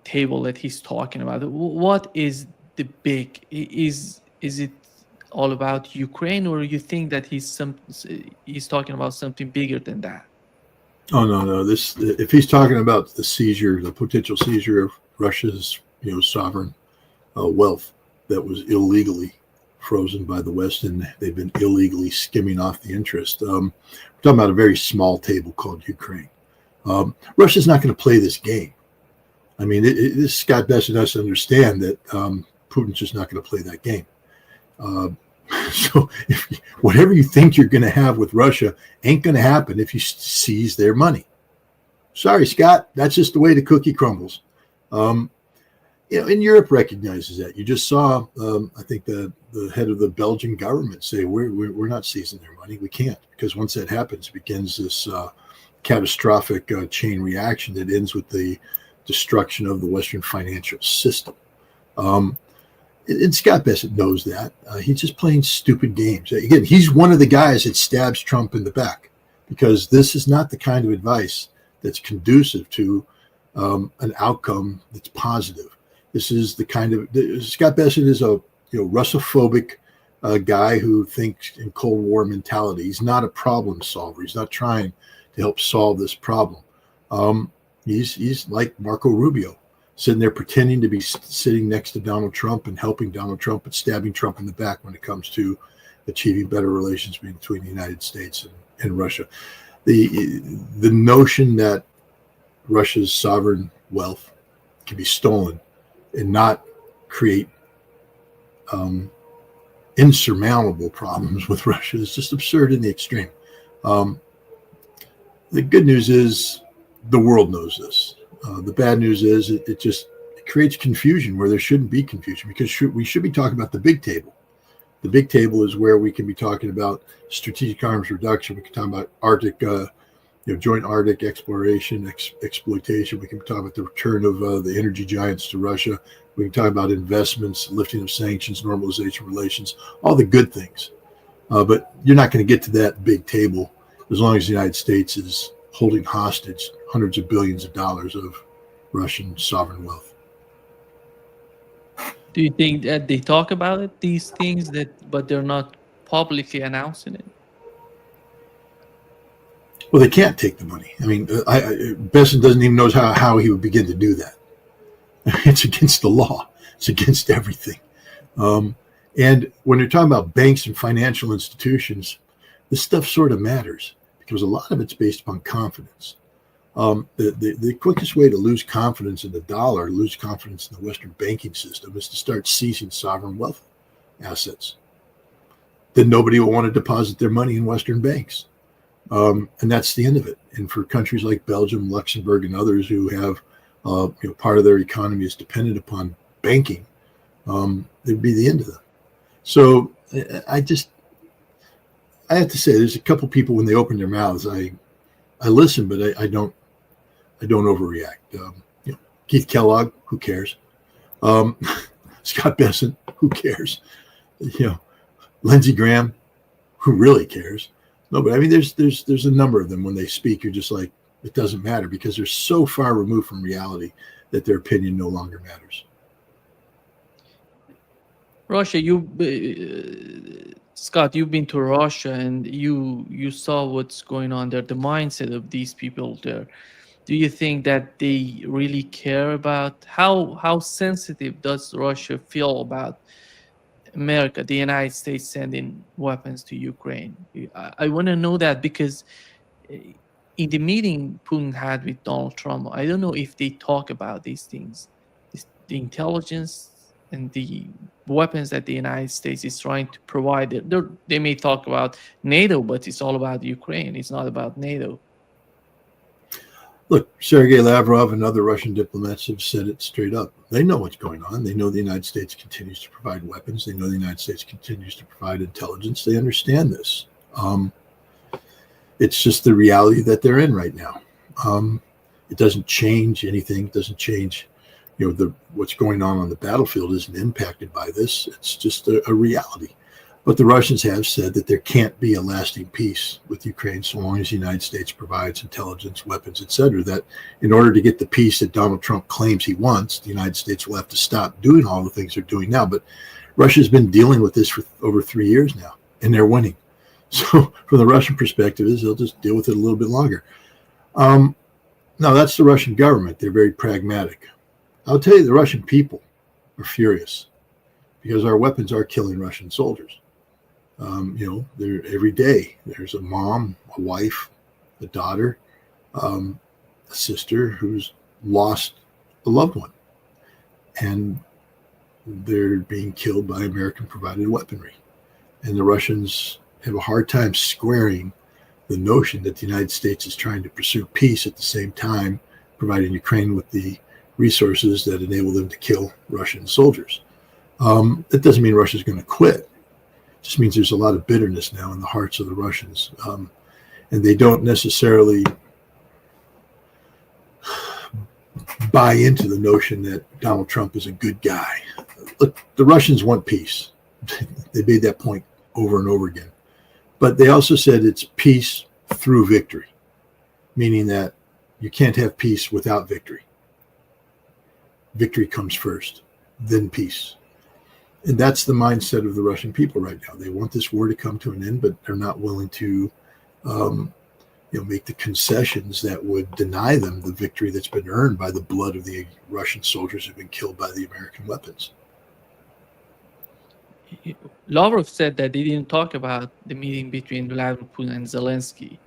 table that he's talking about? What is the big? Is it all about Ukraine, or you think that he's talking about something bigger than that? Oh no. This if he's talking about the potential seizure of Russia's sovereign wealth that was illegally frozen by the West, and they've been illegally skimming off the interest. We're talking about a very small table called Ukraine. Russia's not going to play this game. I mean, Scott Bessent has to understand that Putin's just not going to play that game. So whatever you think you're going to have with Russia ain't going to happen if you seize their money. Sorry, Scott, that's just the way the cookie crumbles. And Europe recognizes that. You just saw, I think the head of the Belgian government say, we're not seizing their money. We can't, because once that happens, it begins this catastrophic chain reaction that ends with the destruction of the Western financial system. And Scott Bessent knows that. He's just playing stupid games. Again, he's one of the guys that stabs Trump in the back, because this is not the kind of advice that's conducive to an outcome that's positive. This is the kind of Scott Bessent is a Russophobic guy who thinks in Cold War mentality. He's not a problem solver. He's not trying to help solve this problem. He's like Marco Rubio, sitting there pretending to be sitting next to Donald Trump and helping Donald Trump, but stabbing Trump in the back when it comes to achieving better relations between the United States and Russia. The notion that Russia's sovereign wealth can be stolen and not create insurmountable problems with Russia is just absurd in the extreme. The good news is the world knows this. The bad news is it creates confusion where there shouldn't be confusion, because we should be talking about the big table. The big table is where we can be talking about strategic arms reduction. We can talk about Arctic, joint Arctic exploration, exploitation. We can talk about the return of the energy giants to Russia. We can talk about investments, lifting of sanctions, normalization relations, all the good things. But you're not going to get to that big table as long as the United States is holding hostage hundreds of billions of dollars of Russian sovereign wealth. Do you think that they talk about it, these things, but they're not publicly announcing it? Well, they can't take the money. I mean, Bessent doesn't even know how he would begin to do that. It's against the law. It's against everything. And when you're talking about banks and financial institutions, this stuff sort of matters, because a lot of it's based upon confidence. The quickest way to lose confidence in the dollar, lose confidence in the Western banking system, is to start seizing sovereign wealth assets. Then nobody will want to deposit their money in Western banks. And that's the end of it. And for countries like Belgium, Luxembourg, and others who have part of their economy is dependent upon banking, it'd be the end of them. So I have to say, there's a couple people, when they open their mouths, I listen, but I don't overreact. Keith Kellogg, who cares? Scott Bessent, who cares? Lindsey Graham, who really cares? No, but I mean, there's a number of them. When they speak, you're just like, it doesn't matter, because they're so far removed from reality that their opinion no longer matters. Russia, Scott, you've been to Russia and you saw what's going on there, the mindset of these people there. Do you think that they really care about how sensitive does Russia feel about America, the United States, sending weapons to Ukraine? I want to know that, because in the meeting Putin had with Donald Trump, I don't know if they talk about these things, the intelligence and the weapons that the United States is trying to provide. They may talk about NATO, but it's all about Ukraine. It's not about NATO. Look, Sergei Lavrov and other Russian diplomats have said it straight up. They know what's going on. They know the United States continues to provide weapons. They know the United States continues to provide intelligence. They understand this. It's just the reality that they're in right now. It doesn't change anything. It doesn't change, what's going on the battlefield isn't impacted by this. It's just a reality. But the Russians have said that there can't be a lasting peace with Ukraine so long as the United States provides intelligence, weapons, etc. That in order to get the peace that Donald Trump claims he wants, the United States will have to stop doing all the things they're doing now. But Russia's been dealing with this for over 3 years now, and they're winning. So from the Russian perspective, is they'll just deal with it a little bit longer. Now, that's the Russian government. They're very pragmatic. I'll tell you, the Russian people are furious because our weapons are killing Russian soldiers. They're every day. There's a mom, a wife, a daughter, a sister who's lost a loved one. And they're being killed by American-provided weaponry. And the Russians have a hard time squaring the notion that the United States is trying to pursue peace at the same time, providing Ukraine with the resources that enable them to kill Russian soldiers. That doesn't mean Russia's going to quit. It just means there's a lot of bitterness now in the hearts of the Russians. And they don't necessarily buy into the notion that Donald Trump is a good guy. Look, the Russians want peace. They made that point over and over again. But they also said it's peace through victory, meaning that you can't have peace without victory. Victory comes first, then peace. And that's the mindset of the Russian people right now. They want this war to come to an end, but they're not willing to make the concessions that would deny them the victory that's been earned by the blood of the Russian soldiers who've been killed by the American weapons. Lavrov said that they didn't talk about the meeting between Vladimir Putin and Zelensky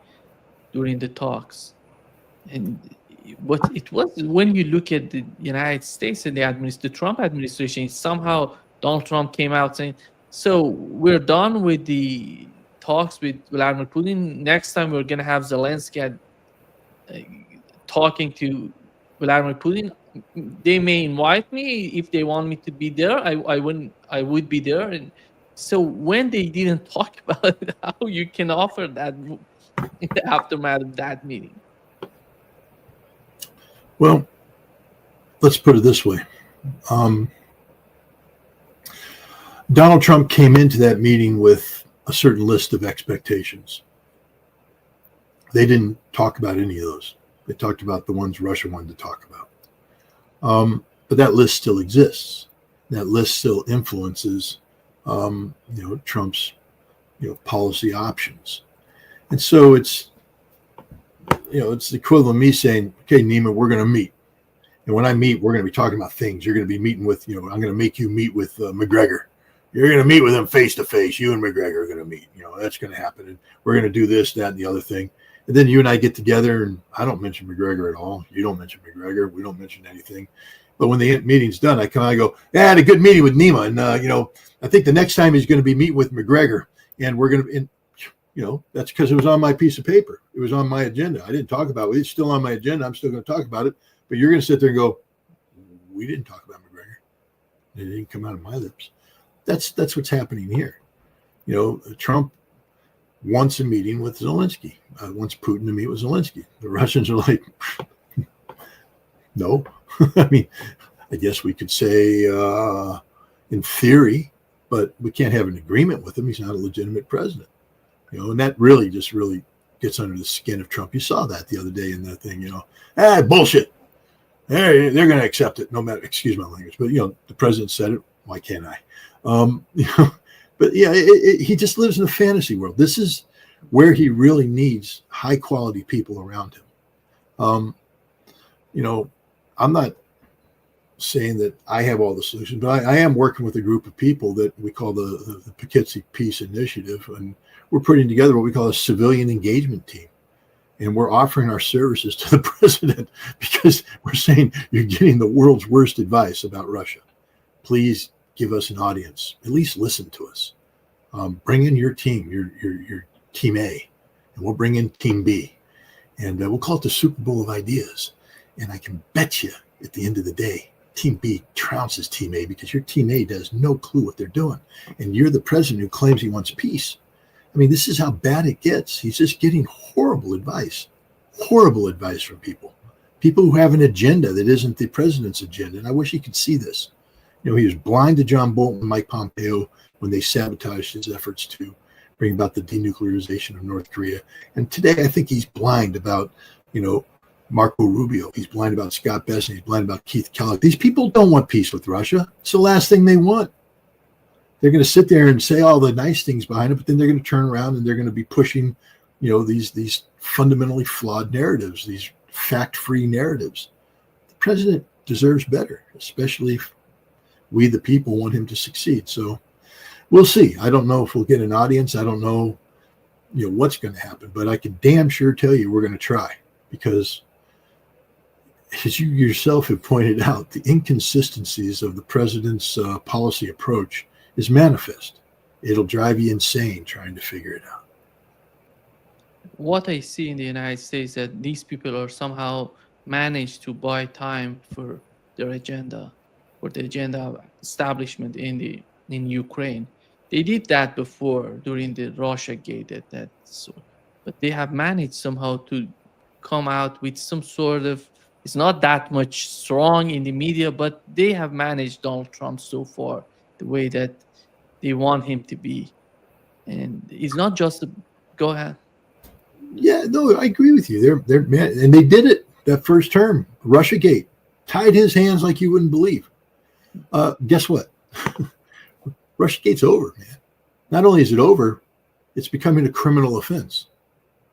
during the talks. And what it was, when you look at the United States and the Trump administration, somehow Donald Trump came out saying, so we're done with the talks with Vladimir Putin. Next time we're going to have Zelensky talking to Vladimir Putin. They may invite me if they want me to be there. I would be there. And so when they didn't talk about it, how you can offer that in the aftermath of that meeting? Well, let's put it this way. Donald Trump came into that meeting with a certain list of expectations. They didn't talk about any of those. They talked about the ones Russia wanted to talk about. But that list still exists. That list still influences, Trump's, policy options. And so it's the equivalent of me saying, okay, Neiman, we're going to meet. And when I meet, we're going to be talking about things. You're going to be meeting with, I'm going to make you meet with McGregor. You're going to meet with him face to face. You and McGregor are going to meet. That's going to happen. And we're going to do this, that, and the other thing. And then you and I get together, and I don't mention McGregor at all. You don't mention McGregor. We don't mention anything. But when the meeting's done, I go, I had a good meeting with Nima. And, I think the next time he's going to be meeting with McGregor. And we're going to, that's because it was on my piece of paper. It was on my agenda. I didn't talk about it. It's still on my agenda. I'm still going to talk about it. But you're going to sit there and go, we didn't talk about McGregor. It didn't come out of my lips. That's what's happening here. Trump wants a meeting with Zelensky, wants Putin to meet with Zelensky. The Russians are like, no. I mean, I guess we could say in theory, but we can't have an agreement with him. He's not a legitimate president. And that really gets under the skin of Trump. You saw that the other day in that thing, bullshit. They're going to accept it no matter, excuse my language, but, the president said it. Why can't I? But yeah, he just lives in a fantasy world. This is where he really needs high quality people around him. I'm not saying that I have all the solutions, but I am working with a group of people that we call the Poughkeepsie Peace Initiative, and we're putting together what we call a civilian engagement team. And we're offering our services to the president because we're saying you're getting the world's worst advice about Russia. Please give us an audience. At least listen to us. Bring in your team, your team A, and we'll bring in team B. And we'll call it the Super Bowl of ideas. And I can bet you at the end of the day, team B trounces team A because your team A has no clue what they're doing. And you're the president who claims he wants peace. I mean, this is how bad it gets. He's just getting horrible advice from people who have an agenda that isn't the president's agenda. And I wish he could see this. He was blind to John Bolton and Mike Pompeo when they sabotaged his efforts to bring about the denuclearization of North Korea. And today, I think he's blind about, Marco Rubio. He's blind about Scott Bessent. He's blind about Keith Kellogg. These people don't want peace with Russia. It's the last thing they want. They're going to sit there and say all the nice things behind it, but then they're going to turn around and they're going to be pushing, these fundamentally flawed narratives, these fact-free narratives. The president deserves better, especially if we, the people, want him to succeed. So we'll see. I don't know if we'll get an audience. I don't know, what's going to happen, but I can damn sure tell you we're going to try, because as you yourself have pointed out, the inconsistencies of the president's policy approach is manifest. It'll drive you insane trying to figure it out. What I see in the United States that these people are somehow managed to buy time for their agenda, for the agenda of establishment in Ukraine. They did that before during the Russia gate, but they have managed somehow to come out with some sort of, it's not that much strong in the media, but they have managed Donald Trump so far the way that they want him to be. And it's not just go ahead. Yeah, no, I agree with you. They're and they did it that first term. Russiagate tied his hands like you wouldn't believe. Guess what? Russiagate's over, man. Not only is it over, it's becoming a criminal offense.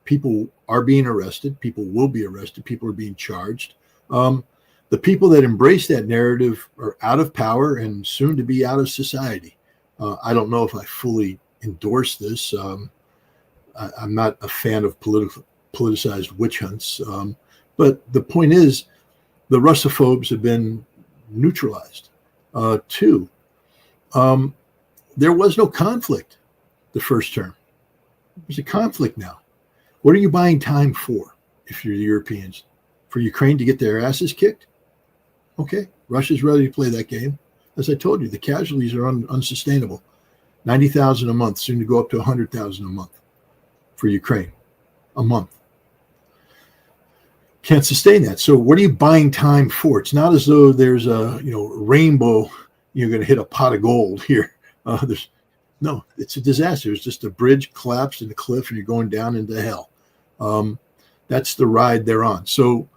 People are being arrested. People will be arrested. People are being charged. The people that embrace that narrative are out of power and soon to be out of society. I don't know if I fully endorse this. I'm not a fan of politicized witch hunts. But the point is, the Russophobes have been neutralized. Two, there was no conflict the first term. There's a conflict now. What are you buying time for if you're the Europeans? For Ukraine to get their asses kicked? Okay, Russia's ready to play that game. As I told you, the casualties are unsustainable. 90,000 a month, soon to go up to 100,000 a month for Ukraine. A month. Can't sustain that. So what are you buying time for? It's not as though there's a rainbow, you're going to hit a pot of gold here. No, it's a disaster. It's just a bridge collapsed in a cliff and you're going down into hell. That's the ride they're on. So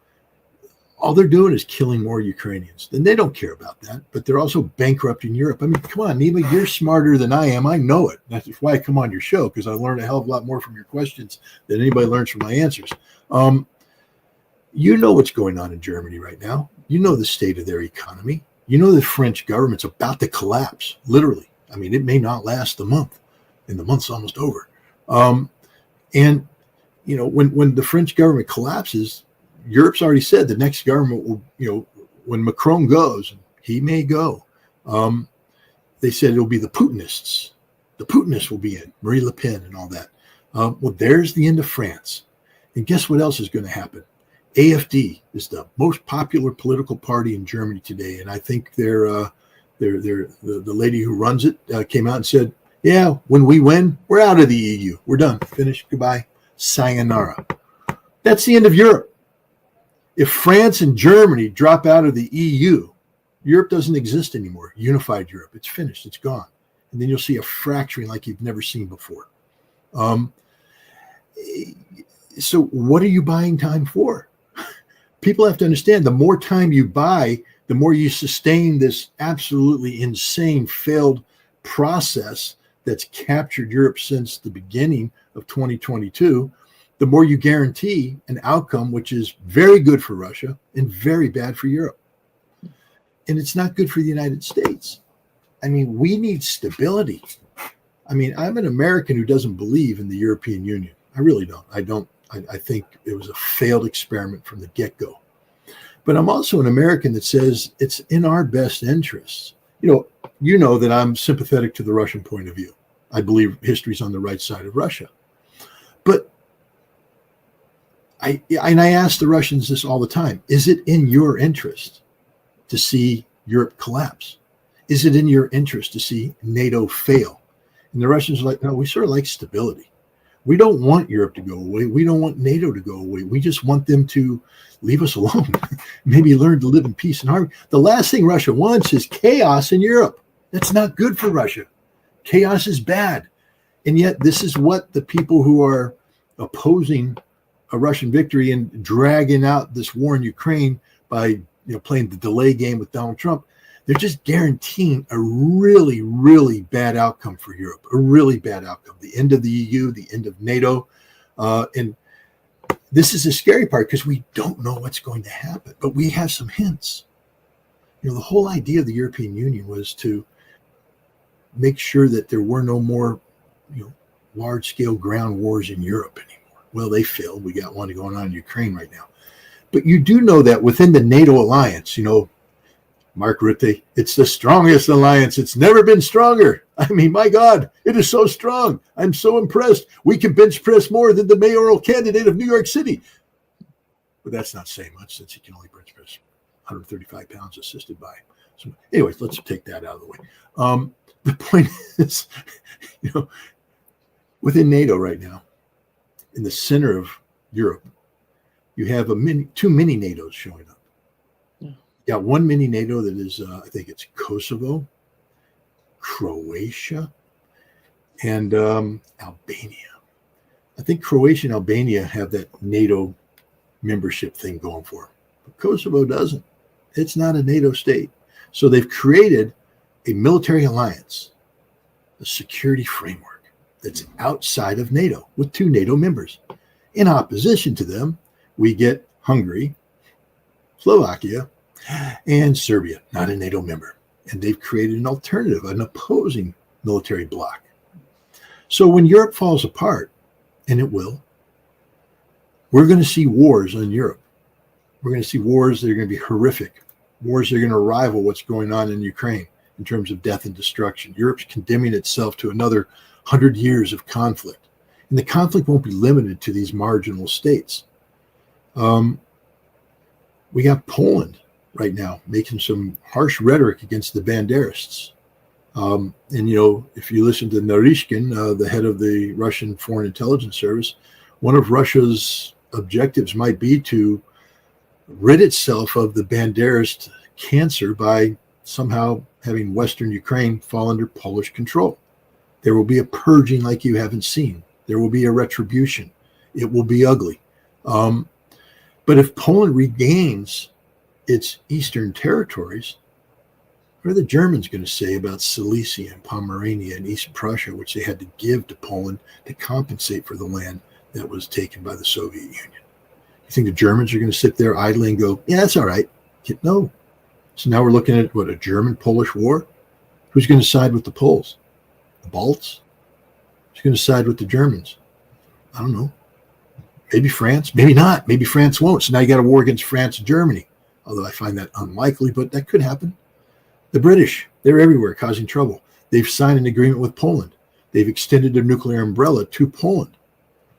all they're doing is killing more Ukrainians. And they don't care about that, but they're also bankrupting Europe. I mean, come on, Nima, you're smarter than I am. I know it. That's why I come on your show, because I learn a hell of a lot more from your questions than anybody learns from my answers. You know what's going on in Germany right now. You know the state of their economy. You know the French government's about to collapse, literally. I mean, it may not last the month, and the month's almost over. And when the French government collapses, Europe's already said the next government will, when Macron goes, he may go. They said it'll be the Putinists. The Putinists will be in, Marie Le Pen and all that. Well, there's the end of France. And guess what else is going to happen? AfD is the most popular political party in Germany today, and I think the lady who runs it came out and said, "Yeah, when we win, we're out of the EU. We're done. Finished. Goodbye. Sayonara." That's the end of Europe. If France and Germany drop out of the EU, Europe doesn't exist anymore. Unified Europe. It's finished. It's gone. And then you'll see a fracturing like you've never seen before. So what are you buying time for? People have to understand, the more time you buy, the more you sustain this absolutely insane failed process that's captured Europe since the beginning of 2022, the more you guarantee an outcome which is very good for Russia and very bad for Europe. And it's not good for the United States. I mean, we need stability. I mean, I'm an American who doesn't believe in the European Union. I really don't. I think it was a failed experiment from the get-go. But I'm also an American that says it's in our best interests. You know that I'm sympathetic to the Russian point of view. I believe history's on the right side of Russia. But I ask the Russians this all the time. Is it in your interest to see Europe collapse? Is it in your interest to see NATO fail? And the Russians are like, no, we sort of like stability. We don't want Europe to go away. We don't want NATO to go away. We just want them to leave us alone. Maybe learn to live in peace and harmony. The last thing Russia wants is chaos in Europe. That's not good for Russia. Chaos is bad. And yet this is what the people who are opposing a Russian victory and dragging out this war in Ukraine by playing the delay game with Donald Trump, they're just guaranteeing a really, really bad outcome for Europe, a really bad outcome. The end of the EU, the end of NATO. And this is the scary part because we don't know what's going to happen, but we have some hints. The whole idea of the European Union was to make sure that there were no more, large-scale ground wars in Europe anymore. Well, they failed. We got one going on in Ukraine right now. But you do know that within the NATO alliance, Mark Ritter, it's the strongest alliance. It's never been stronger. I mean, my God, it is so strong. I'm so impressed. We can bench press more than the mayoral candidate of New York City. But that's not saying much since he can only bench press 135 pounds assisted by. So anyways, let's take that out of the way. The point is, within NATO right now, in the center of Europe, you have two mini NATOs showing up. You got one mini NATO that is, I think it's Kosovo, Croatia, and Albania. I think Croatia and Albania have that NATO membership thing going for them. But Kosovo doesn't. It's not a NATO state. So they've created a military alliance, a security framework that's outside of NATO with two NATO members. In opposition to them, we get Hungary, Slovakia, and Serbia, not a NATO member. And they've created an alternative, an opposing military bloc. So when Europe falls apart, and it will, we're going to see wars in Europe. We're going to see wars that are going to be horrific, wars that are going to rival what's going on in Ukraine in terms of death and destruction. Europe's condemning itself to another 100 years of conflict. And the conflict won't be limited to these marginal states. We got Poland right now making some harsh rhetoric against the Banderists. And, if you listen to Narishkin, the head of the Russian Foreign Intelligence Service, one of Russia's objectives might be to rid itself of the Banderist cancer by somehow having Western Ukraine fall under Polish control. There will be a purging like you haven't seen. There will be a retribution. It will be ugly. But if Poland regains its eastern territories, what are the Germans going to say about Silesia and Pomerania and East Prussia, which they had to give to Poland to compensate for the land that was taken by the Soviet Union? You think the Germans are going to sit there idly and go, yeah, that's all right? No. So now we're looking at a German-Polish war? Who's going to side with the Poles? The Balts? Who's going to side with the Germans? I don't know. Maybe France, maybe not. Maybe France won't. So now you got a war against France and Germany, although I find that unlikely, but that could happen. The British, they're everywhere causing trouble. They've signed an agreement with Poland. They've extended their nuclear umbrella to Poland.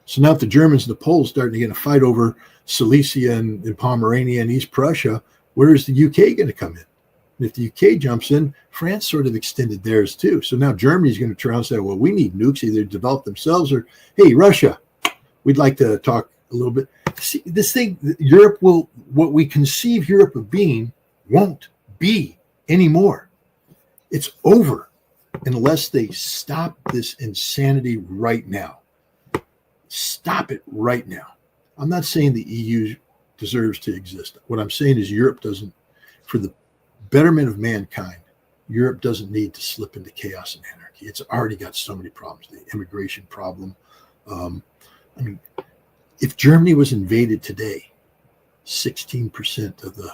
So now if the Germans and the Poles starting to get a fight over Silesia and Pomerania and East Prussia, where is the UK going to come in? And if the UK jumps in, France sort of extended theirs too. So now Germany's going to turn around and say, well, we need nukes either to develop themselves or, hey, Russia, we'd like to talk a little bit. See, this thing, Europe will, what we conceive Europe of being won't be anymore. It's over unless they stop this insanity right now. Stop it right now. I'm not saying the EU deserves to exist. What I'm saying is Europe doesn't, for the betterment of mankind, Europe doesn't need to slip into chaos and anarchy. It's already got so many problems. The immigration problem. If Germany was invaded today, 16% of the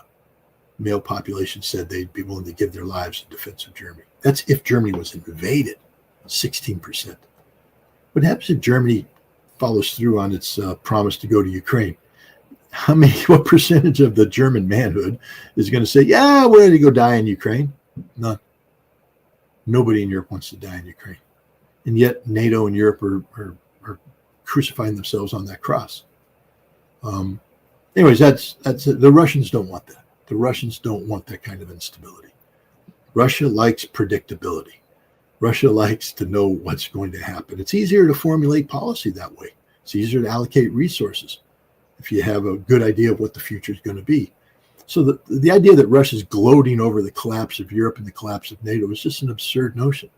male population said they'd be willing to give their lives in defense of Germany. That's if Germany was invaded, 16%. What happens if Germany follows through on its promise to go to Ukraine? What percentage of the German manhood is going to say, yeah, we're ready to go die in Ukraine? None. Nobody in Europe wants to die in Ukraine. And yet NATO and Europe are crucifying themselves on that cross. Anyways, that's the Russians don't want that. The Russians don't want that kind of instability. Russia likes predictability. Russia likes to know what's going to happen. It's easier to formulate policy that way. It's easier to allocate resources if you have a good idea of what the future is going to be. So the idea that Russia's gloating over the collapse of Europe and the collapse of NATO is just an absurd notion.